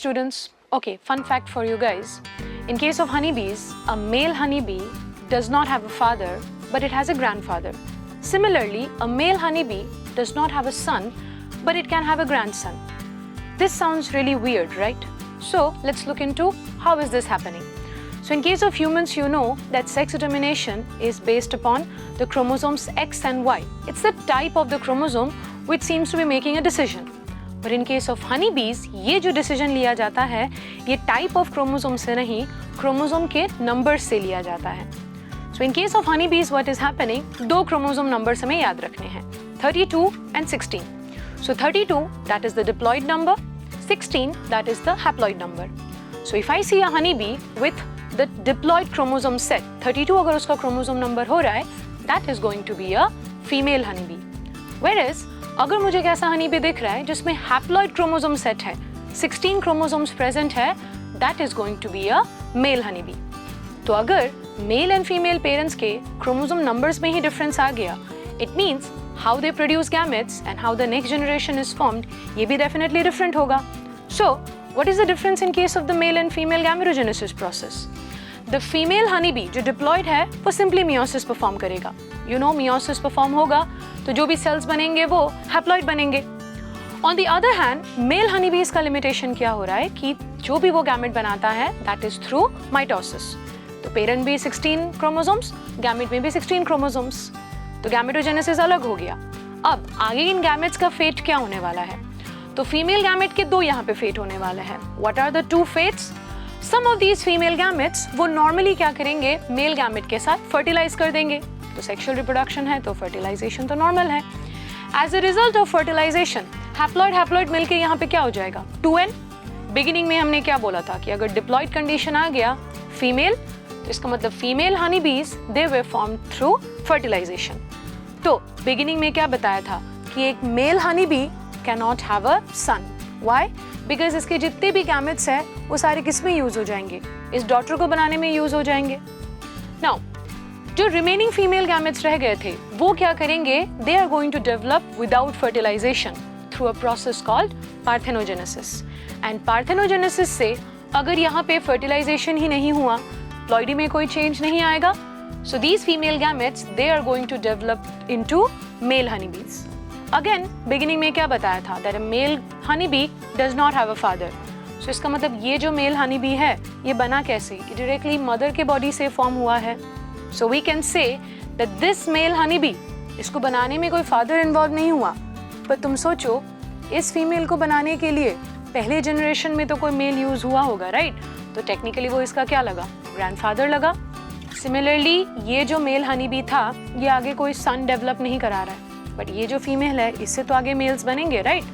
students. Okay, fun fact for you guys. In case of honeybees, a male honeybee does not have a father, but it has a grandfather. Similarly, a male honeybee does not have a son, but it can have a grandson. This sounds really weird, right? So let's look into how is this happening. So in case of humans, you know that sex determination is based upon the chromosomes X and Y. It's the type of the chromosome which seems to be making a decision. But in case of honeybees, ये जो decision लिया जाता है, ये type of chromosome से नहीं, chromosome के numbers से लिया जाता है. So in case of honeybees, what is happening? दो chromosome numbers हमें याद रखने हैं, 32 and 16. So 32, that is the diploid number, 16, that is the haploid number. So if I see a honeybee with the diploid chromosome set, 32 अगर उसका chromosome number हो रहा है, that is going to be a female honeybee. Whereas अगर मुझे एक ऐसा honeybee दिख रहा है जिसमें haploid chromosome set है, 16 chromosomes present है, that is going to be a male honeybee. तो अगर मेल एंड फीमेल पेरेंट्स के क्रोमोसोम नंबर्स में ही डिफरेंस आ गया, it means how they produce gametes and how the next generation is formed, ये भी definitely different होगा. So what is the difference in case of the male and female gametogenesis process? The female honeybee जो diploid है वो simply meiosis perform करेगा. You know meiosis perform होगा तो जो भी सेल्स बनेंगे वो हैप्लॉइड बनेंगे. On the other hand male honeybees का लिमिटेशन क्या हो रहा है कि जो भी वो गैमेट बनाता है दैट इज थ्रू माइटोसिस. तो पेरेंट भी 16 क्रोमोसोम्स, गैमेट में भी 16 क्रोमोसोम्स, तो गैमेटोजेनेसिस अलग हो गया. अब आगे इन गैमेट्स का फेट क्या होने वाला है? तो फीमेल गैमेट के दो यहाँ पे फेट होने वाले हैं. What are the two fates? Some of these female gametes वो नॉर्मली क्या करेंगे, मेल गैमेट के साथ फर्टिलाइज कर देंगे. तो सेक्सुअल रिप्रोडक्शन है तो फर्टिलाइजेशन तो नॉर्मल है. As a result of fertilisation haploid haploid मिलके यहाँ पे क्या हो जाएगा, 2n. बिगिनिंग में हमने क्या बोला था कि अगर डिप्लॉइड कंडीशन आ गया फीमेल, तो इसका मतलब female honeybees they were form through fertilisation. तो बिगिनिंग में क्या बताया था कि एक male honeybee can not have a son. Why? Because इसके जितने भी गैमेट्स हैं वो सारे किस में यूज हो जाएंगे, इस डॉटर को बनाने में यूज हो जाएंगे. नाउ जो रिमेनिंग फीमेल गैमेट्स रह गए थे वो क्या करेंगे, they are going to develop without fertilisation through a process called parthenogenesis. And parthenogenesis से अगर यहाँ पे फर्टिलाइजेशन ही नहीं हुआ, प्लॉइडी में कोई चेंज नहीं आएगा, so these female gametes they are going to develop into male honeybees. Again beginning में क्या बताया था that a male honeybee does not have a father. So इसका मतलब ये जो male honeybee है ये बना कैसे, ये directly mother के body से form हुआ है. So we can say that this male honeybee, इसको बनाने में कोई father involved नहीं हुआ, पर तुम सोचो इस female को बनाने के लिए पहले generation में तो कोई male use हुआ होगा, right? तो टेक्निकली वो इसका क्या लगा, ग्रैंडफादर लगा. सिमिलरली ये जो मेल हनीबी था ये आगे कोई सन डेवलप नहीं करा रहा है, बट ये जो फीमेल है इससे तो आगे मेल्स बनेंगे, राइट?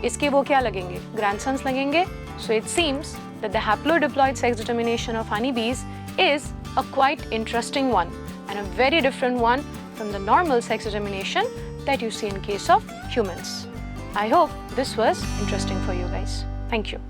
इसके वो क्या लगेंगे, ग्रैंडसन्स लगेंगे. So it seems that the haplodiploid sex determination of honeybees is a quite interesting one and a very different one from the normal sex determination that you see in case of humans. I hope this was interesting for you guys. Thank you.